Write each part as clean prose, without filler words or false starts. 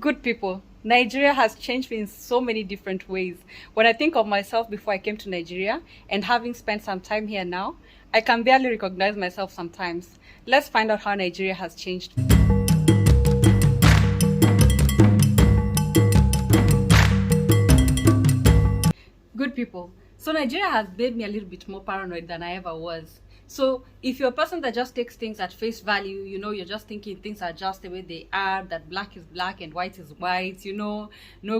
Good people, Nigeria has changed me in so many different ways. When I think of myself before I came to Nigeria and having spent some time here now, I can barely recognize myself sometimes. Let's find out how Nigeria has changed. Good people, so Nigeria has made me a little bit more paranoid than I ever was. So if you're a person that just takes things at face value, you're just thinking things are just the way they are, that black is black and white is white, no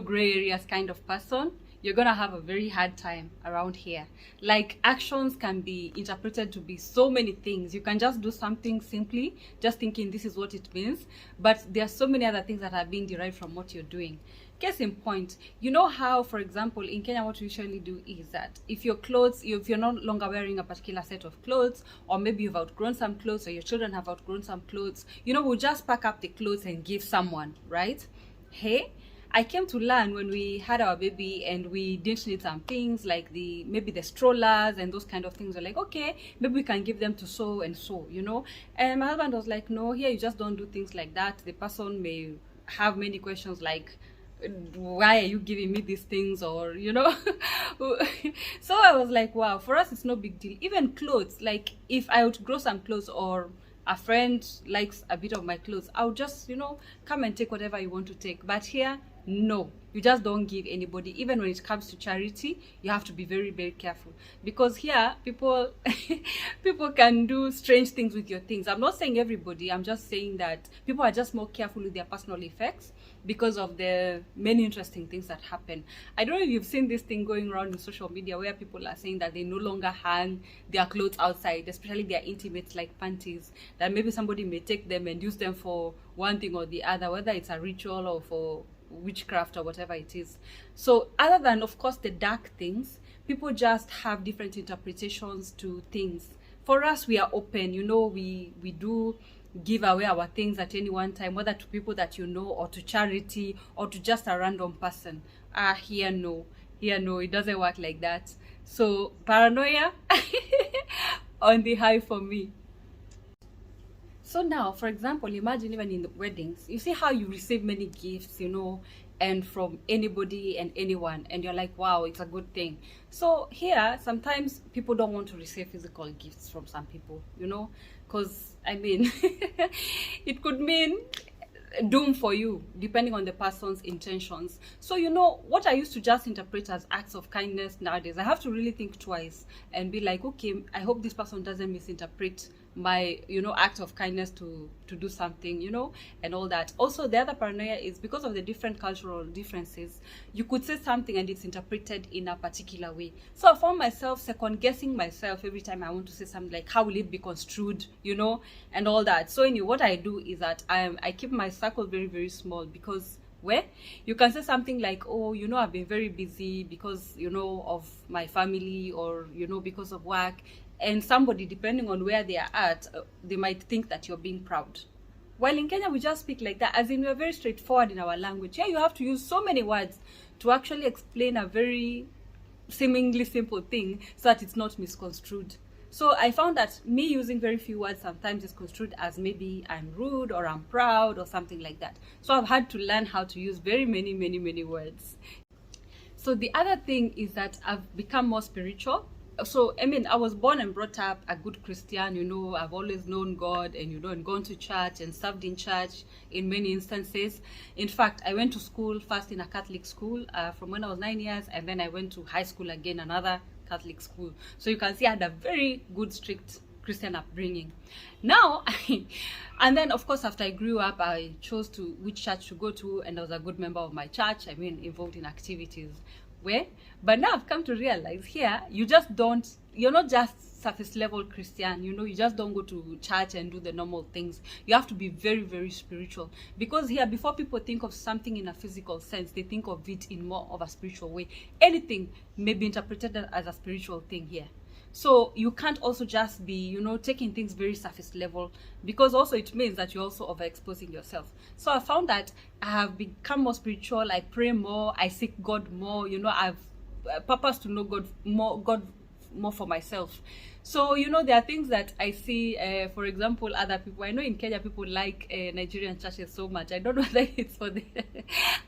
gray areas kind of person, you're gonna have a very hard time around here. Like, actions can be interpreted to be so many things. You can just do something simply just thinking this is what it means, but there are so many other things that are being derived from what you're doing. Case in point, you know how, for example, in Kenya, what we usually do is that if your clothes, if you're no longer wearing a particular set of clothes, or maybe you've outgrown some clothes, or your children have outgrown some clothes, we'll just pack up the clothes and give someone, right? Hey, I came to learn when we had our baby and we didn't need some things like maybe the strollers and those kind of things. We're like, okay, maybe we can give them to so and so, And my husband was like, no, here you just don't do things like that. The person may have many questions like, why are you giving me these things, or so I was like, wow, for us it's no big deal. Even clothes, like if I would grow some clothes or a friend likes a bit of my clothes, I'll just come and take whatever you want to take. But here, no, you just don't give anybody. Even when it comes to charity, you have to be very, very careful, because here people people can do strange things with your things. I'm not saying everybody, I'm just saying that people are just more careful with their personal effects because of the many interesting things that happen. I don't know if you've seen this thing going around in social media where people are saying that they no longer hang their clothes outside, especially their intimates like panties, that maybe somebody may take them and use them for one thing or the other, whether it's a ritual or for witchcraft or whatever it is. So other than, of course, the dark things, people just have different interpretations to things. For us, we are open, we do give away our things at any one time, whether to people that or to charity or to just a random person. Here no, it doesn't work like that. So paranoia on the high for me. So now, for example, imagine even in the weddings, you see how you receive many gifts, and from anybody and anyone, and you're like, wow, it's a good thing. So here, sometimes people don't want to receive physical gifts from some people, because I mean, it could mean doom for you depending on the person's intentions. So what I used to just interpret as acts of kindness, nowadays I have to really think twice and be like, okay, I hope this person doesn't misinterpret my act of kindness to do something, and all that. Also, the other paranoia is because of the different cultural differences. You could say something and it's interpreted in a particular way. So I found myself second guessing myself every time I want to say something, like how will it be construed, and all that. So anyway, what I do is that I keep my circle very, very small, because where you can say something like, oh, I've been very busy because of my family, or because of work, and somebody, depending on where they are at, they might think that you're being proud. While in Kenya, we just speak like that, as in we're very straightforward in our language. Here, you have to use so many words to actually explain a very seemingly simple thing so that it's not misconstrued. So I found that me using very few words sometimes is construed as maybe I'm rude or I'm proud or something like that. So I've had to learn how to use very many, many, many words. So the other thing is that I've become more spiritual. So I mean, I was born and brought up a good Christian, I've always known God, and and gone to church and served in church in many instances. In fact, I went to school first in a Catholic school from when I was 9 years, and then I went to high school again, another Catholic school. So you can see I had a very good, strict Christian upbringing. Now, and then of course after I grew up, I chose to which church to go to, and I was a good member of my church. I mean, involved in activities. But now I've come to realize here, you're not just surface level Christian, you just don't go to church and do the normal things. You have to be very, very spiritual, because here, before people think of something in a physical sense, they think of it in more of a spiritual way. Anything may be interpreted as a spiritual thing here. So you can't also just be, taking things very surface level, because also it means that you're also overexposing yourself. So I found that I have become more spiritual. I pray more. I seek God more. I've purpose to know God more for myself. So, you know, there are things that I see, for example, other people. I know in Kenya, people like Nigerian churches so much. I don't know whether it's for the,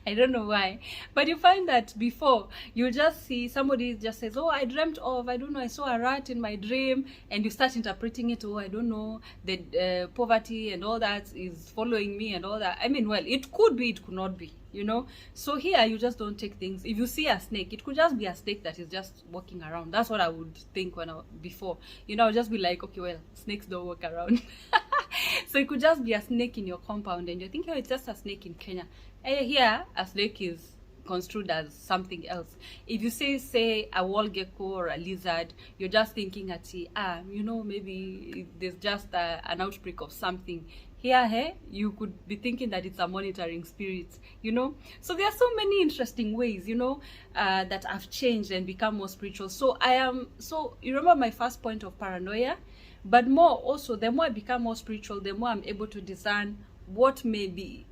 I don't know why. But you find that before, you just see somebody just says, oh, I dreamt of, I don't know, I saw a rat in my dream. And you start interpreting it, oh, I don't know, the poverty and all that is following me and all that. I mean, well, it could be, it could not be. You know, so here you just don't take things. If you see a snake, it could just be a snake that is just walking around. That's what I would think before. You know, I'll just be like, okay, well, snakes don't walk around. So it could just be a snake in your compound, and you're thinking, oh, it's just a snake in Kenya. Here, a snake is construed as something else. If you say a wall gecko or a lizard, you're just thinking at you know, maybe there's just an outbreak of something. Here, you could be thinking that it's a monitoring spirit, you know. So there are so many interesting ways, you know, that have changed and become more spiritual. So you remember my first point of paranoia, but more also, the more I become more spiritual, the more I'm able to discern what may be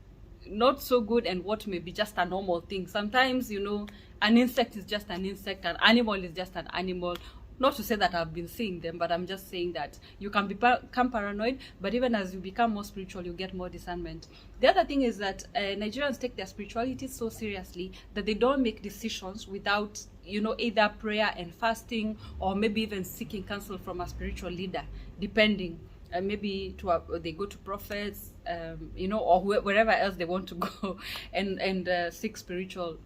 not so good and what may be just a normal thing. Sometimes, you know, an insect is just an insect, an animal is just an animal. Not to say that I've been seeing them, but I'm just saying that you can become paranoid, but even as you become more spiritual, you get more discernment. The other thing is that Nigerians take their spirituality so seriously that they don't make decisions without, you know, either prayer and fasting, or maybe even seeking counsel from a spiritual leader, depending. Maybe they go to prophets, you know, or wherever else they want to go and seek spiritual,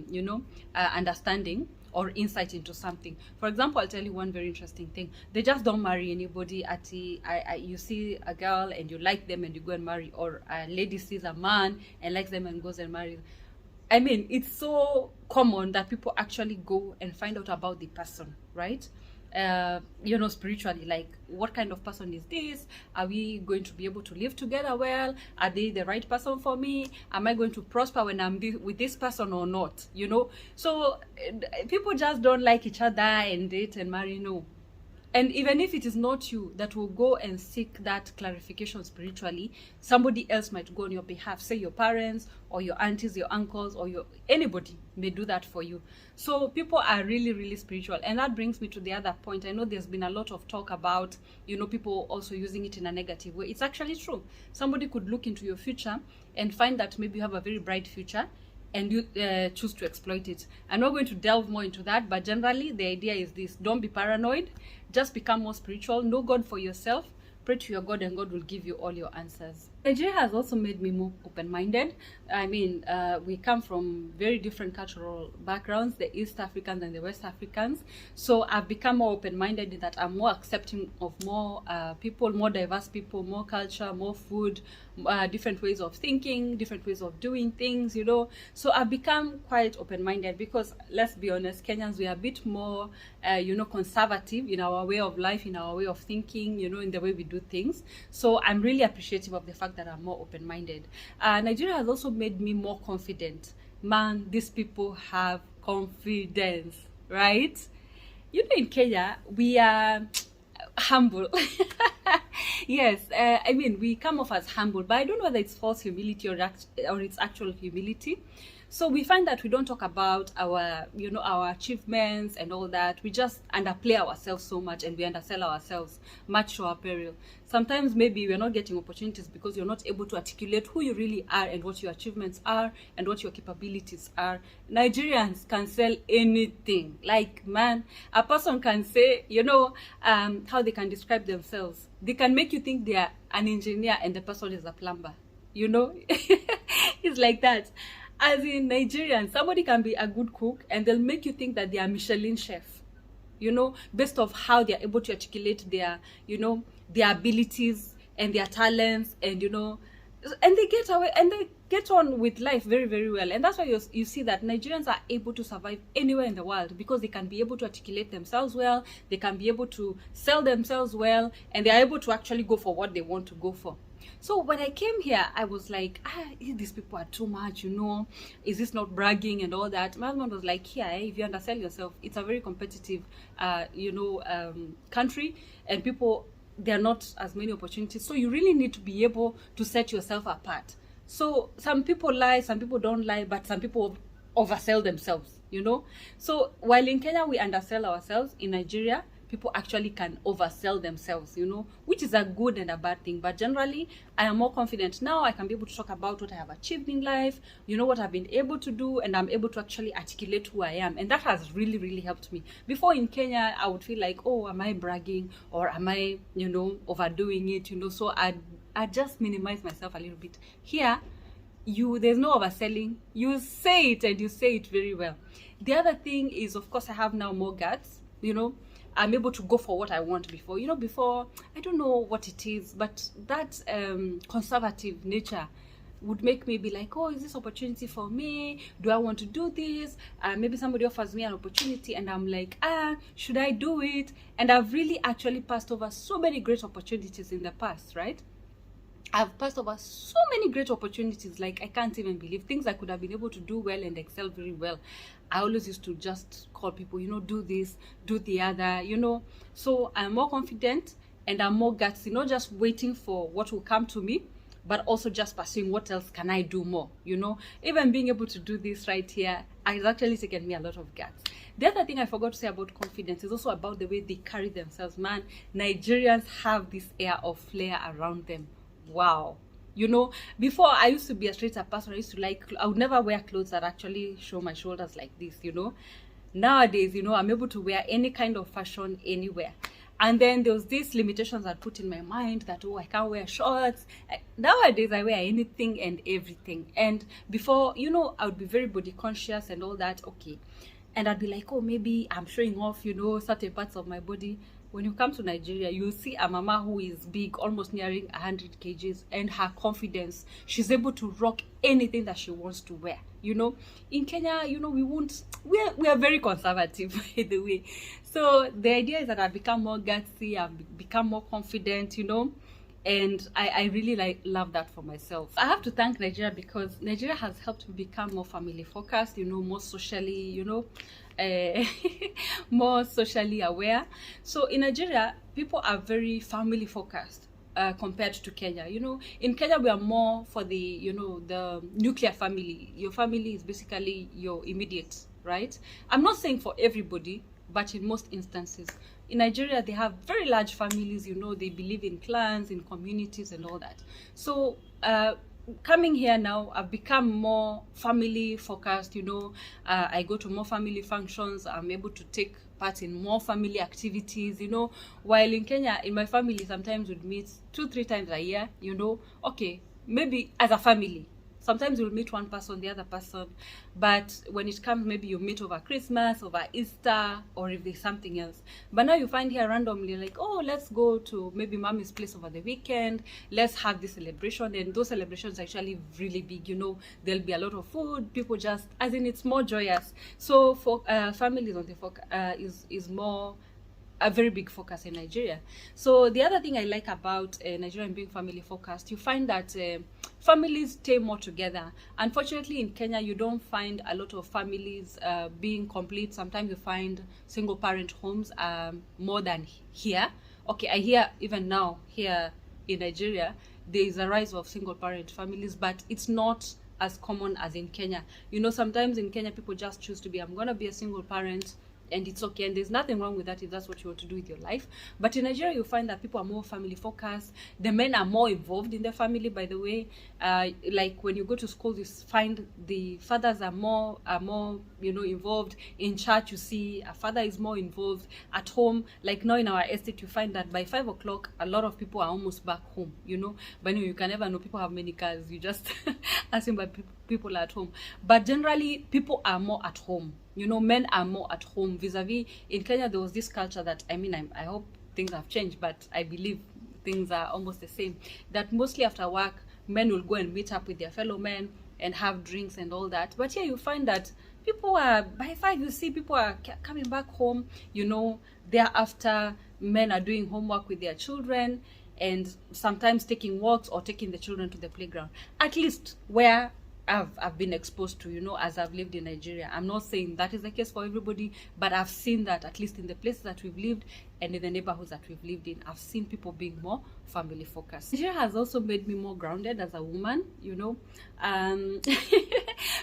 you know, understanding or insight into something. For example, I'll tell you one very interesting thing. They just don't marry anybody. You see a girl and you like them and you go and marry, or a lady sees a man and likes them and goes and marries. I mean, it's so common that people actually go and find out about the person, right? You know, spiritually, like, what kind of person is this? Are we going to be able to live together well? Are they the right person for me? Am I going to prosper when I'm with this person or not? You know, so people just don't like each other and date and marry. No. And even if it is not you that will go and seek that clarification spiritually, somebody else might go on your behalf. Say your parents or your aunties, your uncles, or anybody may do that for you. So people are really, really spiritual. And that brings me to the other point. I know there's been a lot of talk about, you know, people also using it in a negative way. It's actually true. Somebody could look into your future and find that maybe you have a very bright future, and you choose to exploit it. I'm not going to delve more into that, but generally the idea is this: don't be paranoid, just become more spiritual, know God for yourself, pray to your God, and God will give you all your answers. Nigeria has also made me more open-minded. I mean, we come from very different cultural backgrounds, the East Africans and the West Africans. So I've become more open-minded in that I'm more accepting of more people, more diverse people, more culture, more food, different ways of thinking, different ways of doing things, you know. So I've become quite open-minded because, let's be honest, Kenyans, we are a bit more, you know, conservative in our way of life, in our way of thinking, you know, in the way we do things. So I'm really appreciative of the fact that I'm more open-minded. Nigeria has also made me more confident. Man, these people have confidence, right? You know, in Kenya, we are humble. Yes, I mean, we come off as humble, but I don't know whether it's false humility or it's actual humility. So we find that we don't talk about our, you know, our achievements and all that. We just underplay ourselves so much, and we undersell ourselves much to our peril. Sometimes maybe we're not getting opportunities because you're not able to articulate who you really are and what your achievements are and what your capabilities are. Nigerians can sell anything. Like, man, a person can say, you know, how they can describe themselves. They can make you think they are an engineer and the person is a plumber. You know, it's like that. As in Nigerians, somebody can be a good cook and they'll make you think that they are Michelin chef, you know, based off how they're able to articulate their, you know, their abilities and their talents, and, you know, and they get away and they get on with life very, very well. And that's why you see that Nigerians are able to survive anywhere in the world, because they can be able to articulate themselves well, they can be able to sell themselves well, and they're able to actually go for what they want to go for. So when I came here, I was like, these people are too much, you know, is this not bragging and all that? My husband was like, yeah, if you undersell yourself, it's a very competitive, you know, country, and people, there are not as many opportunities. So you really need to be able to set yourself apart. So some people lie, some people don't lie, but some people oversell themselves, you know. So while in Kenya we undersell ourselves, in Nigeria, people actually can oversell themselves, you know, which is a good and a bad thing. But generally, I am more confident now. I can be able to talk about what I have achieved in life, you know, what I've been able to do, and I'm able to actually articulate who I am. And that has really, really helped me. Before in Kenya, I would feel like, oh, am I bragging, or am I, you know, overdoing it, you know? So I just minimize myself a little bit. Here, there's no overselling. You say it, and you say it very well. The other thing is, of course, I have now more guts, you know. I'm able to go for what I want. Before, you know, before, I don't know what it is, but that conservative nature would make me be like, oh, is this opportunity for me? Do I want to do this? Maybe somebody offers me an opportunity and I'm like, should I do it? And I've really actually passed over so many great opportunities in the past, right? I've passed over so many great opportunities, like I can't even believe, things I could have been able to do well and excel very well. I always used to just call people, you know, do this, do the other, you know. So I'm more confident and I'm more gutsy, not just waiting for what will come to me, but also just pursuing what else can I do more, you know. Even being able to do this right here has actually taken me a lot of guts. The other thing I forgot to say about confidence is also about the way they carry themselves. Man, Nigerians have this air of flair around them. Wow. You know, before I used to be a straighter person. I would never wear clothes that actually show my shoulders like this, you know. Nowadays, you know, I'm able to wear any kind of fashion anywhere. And then there was these limitations I put in my mind that, oh, I can't wear shorts. Nowadays, I wear anything and everything. And before, you know, I would be very body conscious and all that. Okay. And I'd be like, oh, maybe I'm showing off, you know, certain parts of my body. When you come to Nigeria, you'll see a mama who is big, almost nearing 100 kgs, and her confidence, she's able to rock anything that she wants to wear. You know, in Kenya, you know, we are very conservative by the way. So the idea is that I've become more gutsy, I've become more confident, you know, and I really love that for myself. I have to thank Nigeria because Nigeria has helped me become more family focused, you know, more socially, you know, more socially aware. So in Nigeria, people are very family focused compared to Kenya. You know, in Kenya we are more for the, you know, the nuclear family. Your family is basically your immediate, right? I'm not saying for everybody, but in most instances. In Nigeria, they have very large families, you know, they believe in clans, in communities and all that. So coming here now, I've become more family focused, you know. I go to more family functions. I'm able to take part in more family activities, you know. While in Kenya, in my family, sometimes we'd meet 2-3 times a year, you know. Okay, maybe as a family. Sometimes you'll meet one person, the other person. But when it comes, maybe you meet over Christmas, over Easter, or if there's something else. But now you find here randomly, like, oh, let's go to maybe mommy's place over the weekend. Let's have this celebration. And those celebrations are actually really big, you know. There'll be a lot of food. People just, as in, it's more joyous. So for families on the is more a very big focus in Nigeria. So the other thing I like about Nigeria being family focused, you find that families stay more together. Unfortunately, in Kenya, you don't find a lot of families being complete. Sometimes you find single parent homes more than here. Okay, I hear even now here in Nigeria, there is a rise of single parent families, but it's not as common as in Kenya. You know, sometimes in Kenya, people just choose to be, I'm going to be a single parent, and it's okay, and there's nothing wrong with that if that's what you want to do with your life. But in Nigeria, you find that people are more family focused. The men are more involved in the family, by the way. Like when you go to school, you find the fathers are more you know, involved. In church, you see a father is more involved. At home, like now in our estate, you find that by 5 o'clock, a lot of people are almost back home, you know. But you can never know, people have many cars. You just assume by people are at home. But generally, people are more at home. You know, men are more at home vis-a-vis. In Kenya, there was this culture that, I mean, I hope things have changed, but I believe things are almost the same. That mostly after work, men will go and meet up with their fellow men and have drinks and all that. But here you find that people are, by 5, you see people are coming back home, you know, thereafter men are doing homework with their children and sometimes taking walks or taking the children to the playground. At least where I've been exposed to, you know, as I've lived in Nigeria. I'm not saying that is the case for everybody, but I've seen that at least in the places that we've lived and in the neighborhoods that we've lived in, I've seen people being more family focused. Nigeria has also made me more grounded as a woman, you know.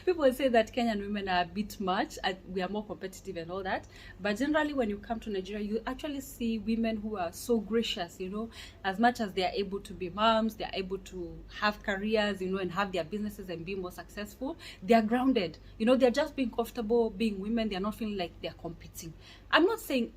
People say that Kenyan women are a bit much, and we are more competitive and all that. But generally, when you come to Nigeria, you actually see women who are so gracious, you know, as much as they are able to be moms, they are able to have careers, you know, and have their businesses and be more successful. They are grounded, you know, they're just being comfortable being women. They're not feeling like they're competing. I'm not saying,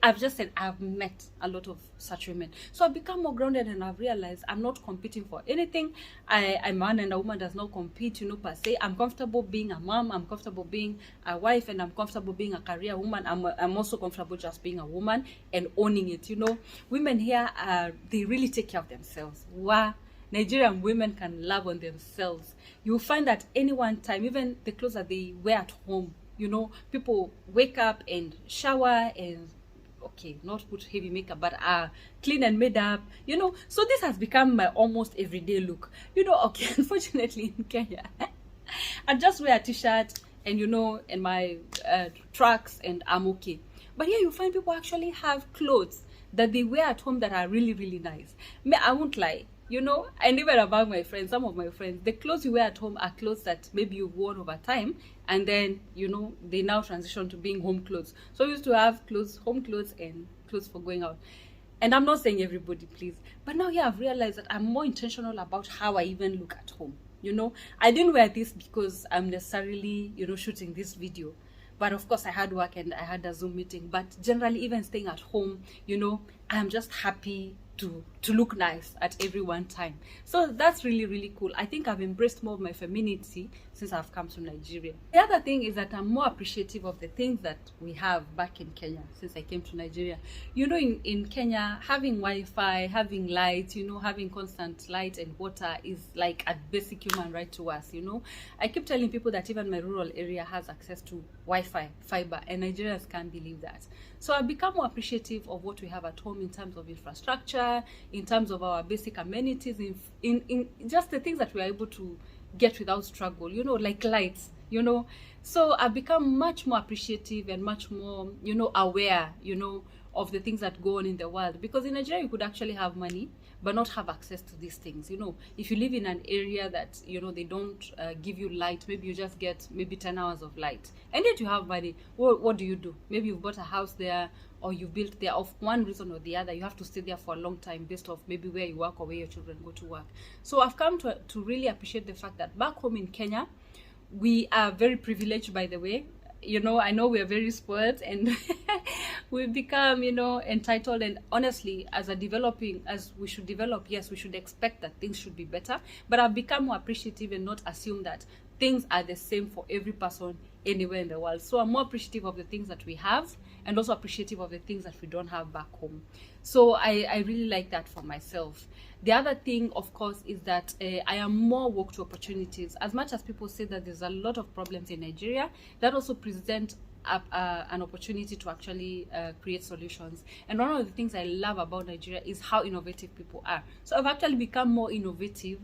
I've just said I've met a lot of such women. So I've become more grounded and I've realized I'm not competing for anything. A man and a woman does not compete, you know, per se. I'm comfortable being a mom, I'm comfortable being a wife, and I'm comfortable being a career woman. I'm also comfortable just being a woman and owning it, you know. Women here, they really take care of themselves. Wow. Nigerian women can love on themselves. You'll find that any one time, even the clothes that they wear at home, you know, people wake up and shower and okay, not put heavy makeup, but clean and made up, you know. So this has become my almost everyday look, you know. Okay, unfortunately in Kenya, I just wear a t-shirt and, you know, and my tracks, and I'm okay. But here you find people actually have clothes that they wear at home that are really, really nice. I won't lie, you know. And even about my friends, some of my friends, the clothes you wear at home are clothes that maybe you've worn over time, and then, you know, they now transition to being home clothes. So I used to have clothes, home clothes, and clothes for going out. And I'm not saying everybody, please, but now, yeah, I've realized that I'm more intentional about how I even look at home. You know, I didn't wear this because I'm necessarily, you know, shooting this video. But of course I had work and I had a Zoom meeting. But generally, even staying at home, you know, I'm just happy to look nice at every one time. So that's really, really cool. I think I've embraced more of my femininity since I've come to Nigeria. The other thing is that I'm more appreciative of the things that we have back in Kenya since I came to Nigeria. You know, in Kenya, having Wi-Fi, having light, you know, having constant light and water is like a basic human right to us, you know. I keep telling people that even my rural area has access to Wi-Fi, fiber, and Nigerians can't believe that. So I've become more appreciative of what we have at home in terms of infrastructure, in terms of our basic amenities, in just the things that we are able to get without struggle, you know, like lights, you know. So I've become much more appreciative and much more, you know, aware, you know, of the things that go on in the world. Because in Nigeria, you could actually have money but not have access to these things. You know, if you live in an area that, you know, they don't give you light, maybe you just get maybe 10 hours of light, and yet you have money. What do? Maybe you've bought a house there, or you built there. Of one reason or the other, you have to stay there for a long time based off maybe where you work or where your children go to work. So I've come to really appreciate the fact that back home in Kenya, we are very privileged, by the way. You know, I know we are very spoiled and we've become, you know, entitled. And honestly, as we should develop, yes, we should expect that things should be better. But I've become more appreciative and not assume that things are the same for every person anywhere in the world. So I'm more appreciative of the things that we have, and also appreciative of the things that we don't have back home. So I really like that for myself. The other thing, of course, is that I am more woke to opportunities. As much as people say that there's a lot of problems in Nigeria, that also presents an opportunity to actually create solutions. And one of the things I love about Nigeria is how innovative people are. So I've actually become more innovative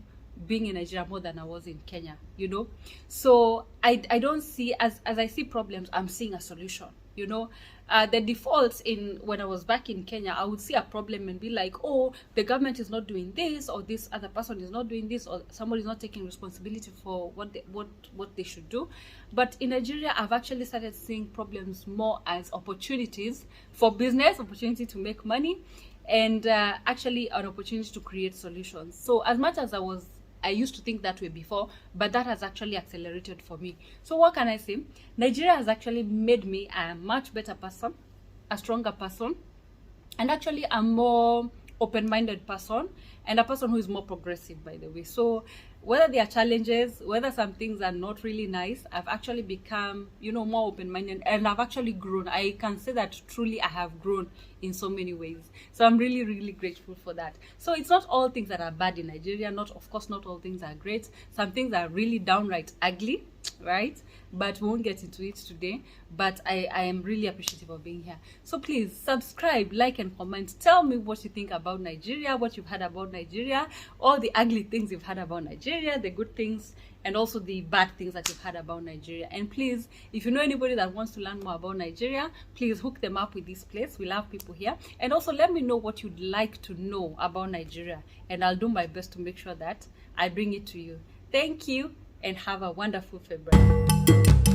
being in Nigeria more than I was in Kenya, you know. So I don't see, as I see problems, I'm seeing a solution, you know. The defaults in when I was back in Kenya, I would see a problem and be like, oh, the government is not doing this, or this other person is not doing this, or somebody is not taking responsibility for what they should do. But in Nigeria, I've actually started seeing problems more as opportunities for business, opportunity to make money, and actually an opportunity to create solutions. So as much as I used to think that way before, but that has actually accelerated for me. So what can I say? Nigeria has actually made me a much better person, a stronger person, and actually a more open-minded person, and a person who is more progressive, by the way. So whether there are challenges, whether some things are not really nice, I've actually become, you know, more open-minded, and I've actually grown. I can say that truly I have grown in so many ways. So I'm really, really grateful for that. So it's not all things that are bad in Nigeria. Of course, not all things are great. Some things are really downright ugly, right? But we won't get into it today. But I am really appreciative of being here. So please subscribe, like, and comment. Tell me what you think about Nigeria, what you've heard about Nigeria, all the ugly things you've heard about Nigeria, the good things, and also the bad things that you've heard about Nigeria. And please, if you know anybody that wants to learn more about Nigeria, please hook them up with this place. We love people here. And also let me know what you'd like to know about Nigeria, and I'll do my best to make sure that I bring it to you. Thank you, and have a wonderful February.